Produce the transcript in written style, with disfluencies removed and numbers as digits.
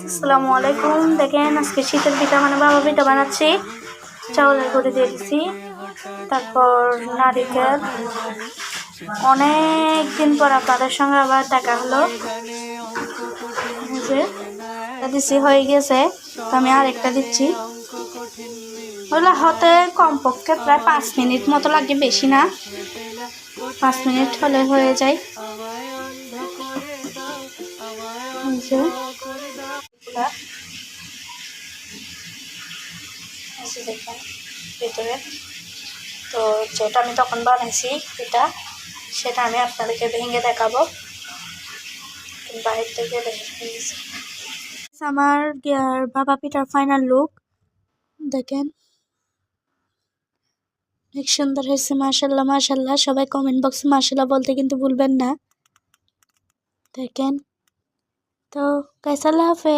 আসসালামু আলাইকুম। দেখেন আজকে শীতের পিঠা মানে বাবা পিঠা বানাচ্ছি। চাউলের গুঁড়ি দিয়ে দিচ্ছি, তারপর নারিকেল। অনেক দিন পর আপনাদের সঙ্গে আবার দেখা হলো। দিচ্ছি হয়ে গেছে, তো আমি আরেকটা দিচ্ছি। ওগুলো হতে কমপক্ষে প্রায় 5 মিনিট মতো লাগে, বেশি না। 5 মিনিট হলে হয়ে যায়। দেখেন ভিতরে তো যেটা আমি তখন বানাইছি পিঠা, সেটা আমি আপনাদেরকে ভেঙে দেখাবো। বাইরে থেকে আমার বাবা পিঠার ফাইনাল লুক দেখেন, অনেক সুন্দর হয়েছে। মাশাল্লাহ মাশাল্লাহ। সবাই কমেন্ট বক্সে মাশাল্লাহ বলতে কিন্তু ভুলবেন না। দেখেন তো, আল্লাহ হাফেজ।